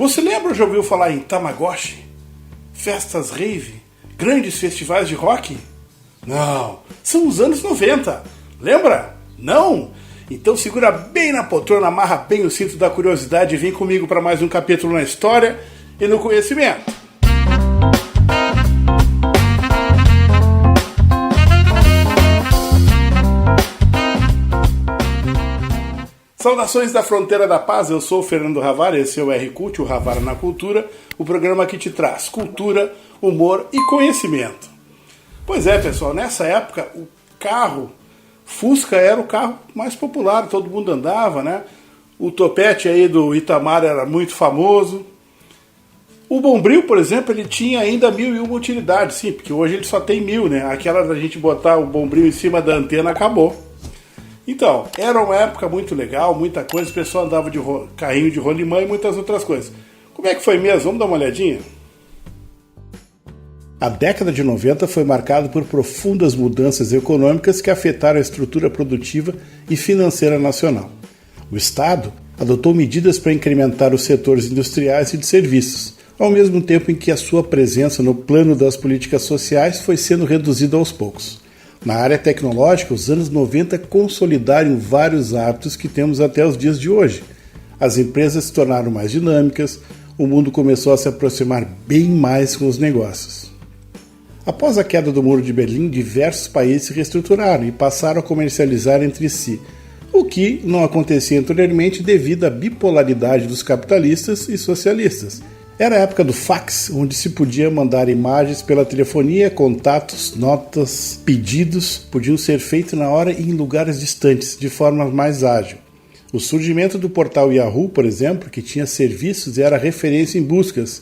Você lembra ou já ouviu falar em Tamagotchi? Festas rave? Grandes festivais de rock? Não, são os anos 90. Lembra? Não? Então segura bem na poltrona, amarra bem o cinto da curiosidade e vem comigo para mais um capítulo na história e no conhecimento. Saudações da Fronteira da Paz, eu sou o Fernando Ravara, esse é o R-Cult, o Ravara na Cultura, o programa que te traz cultura, humor e conhecimento. Pois é, pessoal, nessa época o carro Fusca era o carro mais popular, todo mundo andava, né? O topete aí do Itamar era muito famoso. O Bombril, por exemplo, ele tinha ainda 1001 utilidades, sim, porque hoje ele só tem 1000, né? Aquela da gente botar o Bombril em cima da antena acabou. Então, era uma época muito legal, muita coisa, o pessoal andava de carrinho de rolimã e muitas outras coisas. Como é que foi mesmo? Vamos dar uma olhadinha? A década de 90 foi marcada por profundas mudanças econômicas que afetaram a estrutura produtiva e financeira nacional. O Estado adotou medidas para incrementar os setores industriais e de serviços, ao mesmo tempo em que a sua presença no plano das políticas sociais foi sendo reduzida aos poucos. Na área tecnológica, os anos 90 consolidaram vários hábitos que temos até os dias de hoje. As empresas se tornaram mais dinâmicas, o mundo começou a se aproximar bem mais com os negócios. Após a queda do Muro de Berlim, diversos países se reestruturaram e passaram a comercializar entre si, o que não acontecia anteriormente devido à bipolaridade dos capitalistas e socialistas. Era a época do fax, onde se podia mandar imagens pela telefonia, contatos, notas, pedidos podiam ser feitos na hora e em lugares distantes, de forma mais ágil. O surgimento do portal Yahoo, por exemplo, que tinha serviços e era referência em buscas,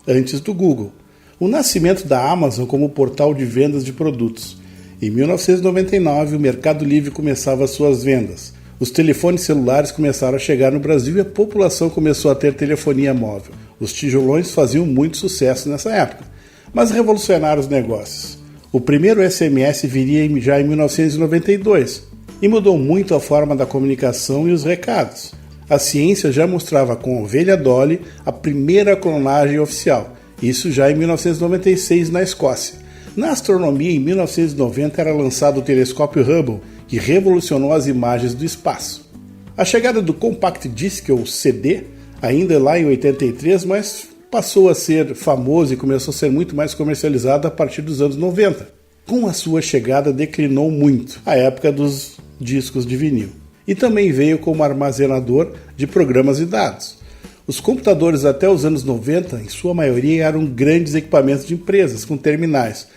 antes do Google. O nascimento da Amazon como portal de vendas de produtos. Em 1999, o Mercado Livre começava suas vendas. Os telefones celulares começaram a chegar no Brasil e a população começou a ter telefonia móvel. Os tijolões faziam muito sucesso nessa época, mas revolucionaram os negócios. O primeiro SMS viria já em 1992 e mudou muito a forma da comunicação e os recados. A ciência já mostrava com a ovelha Dolly a primeira clonagem oficial, isso já em 1996 na Escócia. Na astronomia, em 1990 era lançado o telescópio Hubble, que revolucionou as imagens do espaço. A chegada do Compact Disc, ou CD, ainda lá em 83, mas passou a ser famoso e começou a ser muito mais comercializado a partir dos anos 90. Com a sua chegada declinou muito a época dos discos de vinil. E também veio como armazenador de programas e dados. Os computadores até os anos 90, em sua maioria, eram grandes equipamentos de empresas com terminais.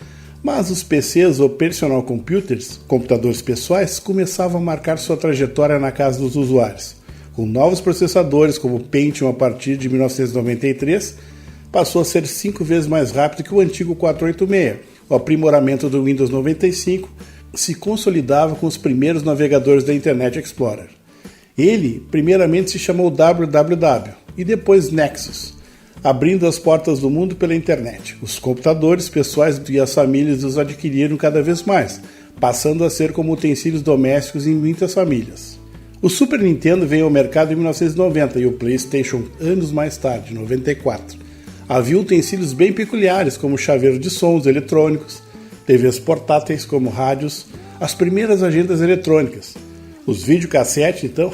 Mas os PCs ou personal computers, computadores pessoais, começavam a marcar sua trajetória na casa dos usuários. Com novos processadores como o Pentium a partir de 1993, passou a ser 5 vezes mais rápido que o antigo 486. O aprimoramento do Windows 95 se consolidava com os primeiros navegadores da Internet Explorer. Ele, primeiramente, se chamou www e depois Nexus, abrindo as portas do mundo pela internet. Os computadores pessoais e as famílias os adquiriram cada vez mais, passando a ser como utensílios domésticos em muitas famílias. O Super Nintendo veio ao mercado em 1990 e o PlayStation anos mais tarde, em 94. Havia utensílios bem peculiares, como chaveiro de sons eletrônicos, TVs portáteis como rádios, as primeiras agendas eletrônicas. Os videocassetes, então,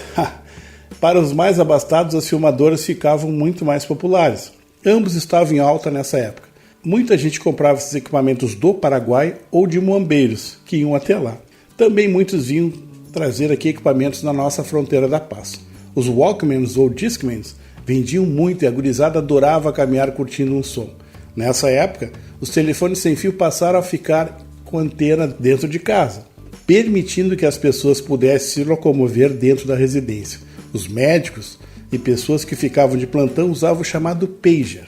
para os mais abastados, as filmadoras ficavam muito mais populares. Ambos estavam em alta nessa época. Muita gente comprava esses equipamentos do Paraguai ou de muambeiros, que iam até lá. Também muitos vinham trazer aqui equipamentos na nossa fronteira da paz. Os Walkmans ou Discmans vendiam muito e a gurizada adorava caminhar curtindo um som. Nessa época, os telefones sem fio passaram a ficar com antena dentro de casa, permitindo que as pessoas pudessem se locomover dentro da residência. Os médicos e pessoas que ficavam de plantão usavam o chamado pager,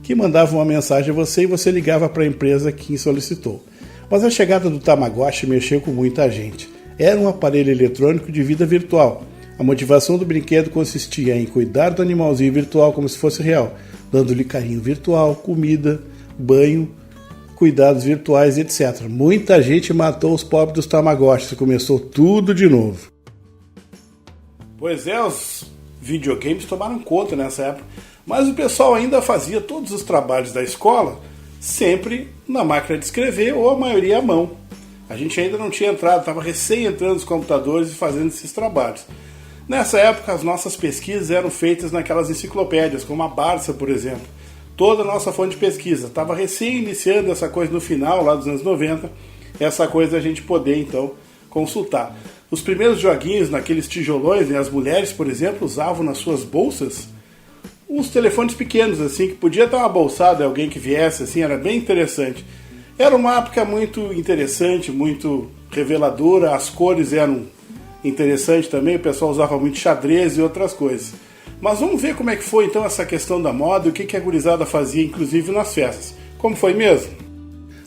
que mandava uma mensagem a você e você ligava para a empresa que solicitou. Mas a chegada do Tamagotchi mexeu com muita gente. Era um aparelho eletrônico de vida virtual. A motivação do brinquedo consistia em cuidar do animalzinho virtual como se fosse real, dando-lhe carinho virtual, comida, banho, cuidados virtuais, etc. Muita gente matou os pobres dos Tamagotchis e começou tudo de novo. Pois é, os videogames tomaram conta nessa época. Mas o pessoal ainda fazia todos os trabalhos da escola sempre na máquina de escrever ou a maioria à mão. A gente ainda não tinha entrado, estava recém entrando nos computadores e fazendo esses trabalhos. Nessa época, as nossas pesquisas eram feitas naquelas enciclopédias, como a Barça, por exemplo. Toda a nossa fonte de pesquisa. Estava recém iniciando essa coisa no final, lá dos anos 90, essa coisa a gente poder, então, consultar. Os primeiros joguinhos naqueles tijolões, as mulheres, por exemplo, usavam nas suas bolsas uns telefones pequenos, assim, que podia ter uma bolsada de alguém que viesse, assim, era bem interessante. Era uma época muito interessante, muito reveladora, as cores eram interessantes também, o pessoal usava muito xadrez e outras coisas. Mas vamos ver como é que foi então essa questão da moda e o que a gurizada fazia, inclusive nas festas. Como foi mesmo?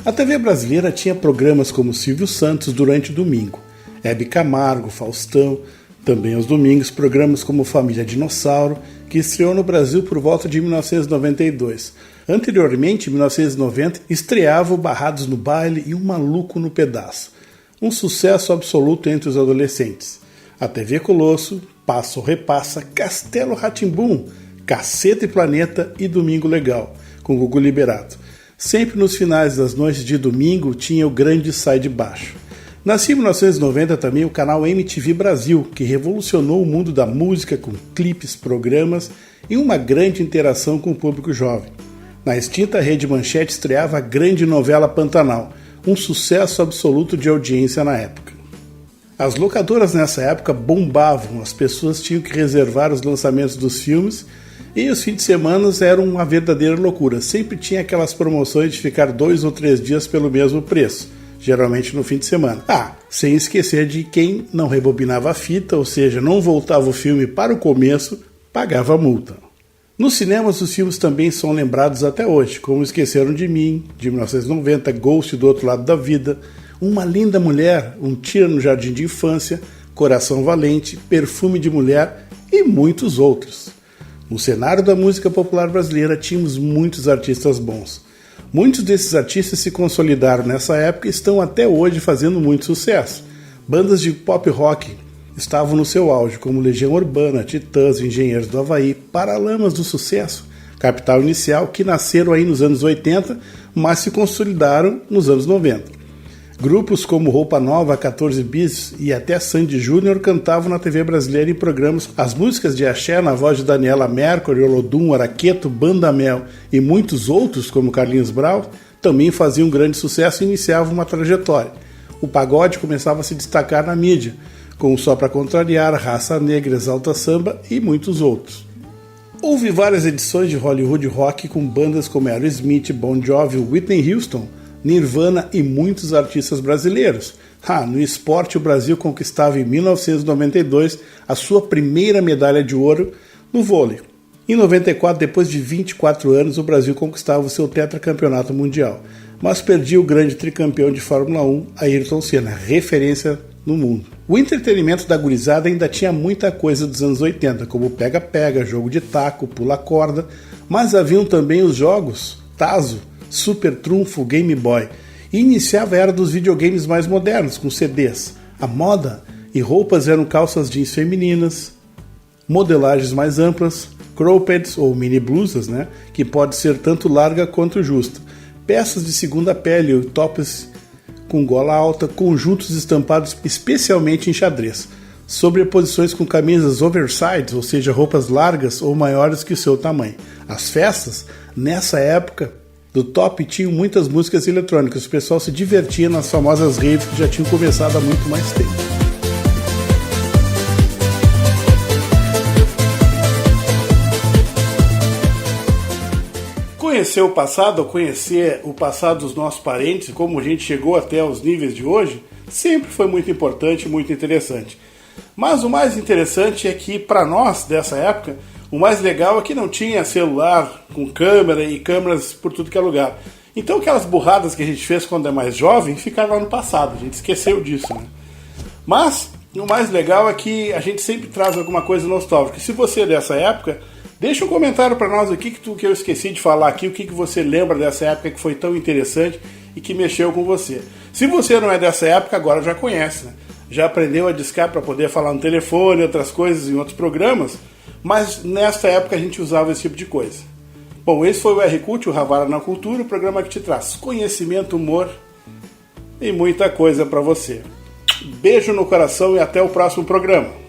A TV brasileira tinha programas como Silvio Santos durante o domingo, Hebe Camargo, Faustão, também aos domingos, programas como Família Dinossauro, que estreou no Brasil por volta de 1992. Anteriormente, em 1990, estreava o Barrados no Baile e o Maluco no Pedaço. Um sucesso absoluto entre os adolescentes. A TV Colosso, Passa ou Repassa, Castelo Rá-Tim-Bum, Caceta e Planeta e Domingo Legal, com Gugu Liberato. Sempre nos finais das noites de domingo tinha o grande Sai de Baixo. Nascia em 1990 também o canal MTV Brasil, que revolucionou o mundo da música com clipes, programas e uma grande interação com o público jovem. Na extinta Rede Manchete estreava a grande novela Pantanal, um sucesso absoluto de audiência na época. As locadoras nessa época bombavam, as pessoas tinham que reservar os lançamentos dos filmes e os fins de semana eram uma verdadeira loucura. Sempre tinha aquelas promoções de ficar 2 ou 3 dias pelo mesmo preço, geralmente no fim de semana. Sem esquecer de quem não rebobinava a fita, ou seja, não voltava o filme para o começo, pagava a multa. Nos cinemas, os filmes também são lembrados até hoje, como Esqueceram de Mim, de 1990, Ghost do Outro Lado da Vida, Uma Linda Mulher, Um Tiro no Jardim de Infância, Coração Valente, Perfume de Mulher e muitos outros. No cenário da música popular brasileira, tínhamos muitos artistas bons. Muitos desses artistas se consolidaram nessa época e estão até hoje fazendo muito sucesso. Bandas de pop rock estavam no seu auge, como Legião Urbana, Titãs, Engenheiros do Havaí, Paralamas do Sucesso, Capital Inicial, que nasceram aí nos anos 80, mas se consolidaram nos anos 90. Grupos como Roupa Nova, 14 Bis e até Sandy Júnior cantavam na TV brasileira em programas. As músicas de axé na voz de Daniela Mercury, Olodum, Araqueto, Banda Mel e muitos outros, como Carlinhos Brau, também faziam um grande sucesso e iniciavam uma trajetória. O pagode começava a se destacar na mídia, com Só Pra Contrariar, Raça Negra, Exalta Samba e muitos outros. Houve várias edições de Hollywood Rock com bandas como Aerosmith, Bon Jovi, Whitney Houston, Nirvana e muitos artistas brasileiros. No esporte, o Brasil conquistava em 1992 a sua primeira medalha de ouro no vôlei. Em 94, depois de 24 anos, o Brasil conquistava o seu tetracampeonato mundial, mas perdia o grande tricampeão de Fórmula 1, Ayrton Senna, referência no mundo. O entretenimento da gurizada ainda tinha muita coisa dos anos 80, como pega-pega, jogo de taco, pula-corda, mas haviam também os jogos Tazo, Super Trunfo, Game Boy, e iniciava a era dos videogames mais modernos, com CDs. A moda e roupas eram calças jeans femininas, modelagens mais amplas, croppeds ou mini blusas, que pode ser tanto larga quanto justa, peças de segunda pele, tops com gola alta, conjuntos estampados especialmente em xadrez, sobreposições com camisas oversize, ou seja, roupas largas ou maiores que o seu tamanho. As festas, nessa época do top, tinham muitas músicas eletrônicas, o pessoal se divertia nas famosas raves que já tinham começado há muito mais tempo. Conhecer o passado, ou conhecer o passado dos nossos parentes, como a gente chegou até os níveis de hoje, sempre foi muito importante e muito interessante. Mas o mais interessante é que, para nós dessa época, o mais legal é que não tinha celular com câmera e câmeras por tudo que é lugar. Então aquelas burradas que a gente fez quando é mais jovem ficaram lá no passado, a gente esqueceu disso. Mas o mais legal é que a gente sempre traz alguma coisa nostálgica. Se você é dessa época, deixa um comentário para nós o que eu esqueci de falar aqui, o que você lembra dessa época que foi tão interessante e que mexeu com você. Se você não é dessa época, agora já conhece, já aprendeu a discar para poder falar no telefone, outras coisas em outros programas. Mas nesta época a gente usava esse tipo de coisa. Bom, esse foi o R-Cult, o Havara na Cultura, o programa que te traz conhecimento, humor e muita coisa para você. Beijo no coração e até o próximo programa.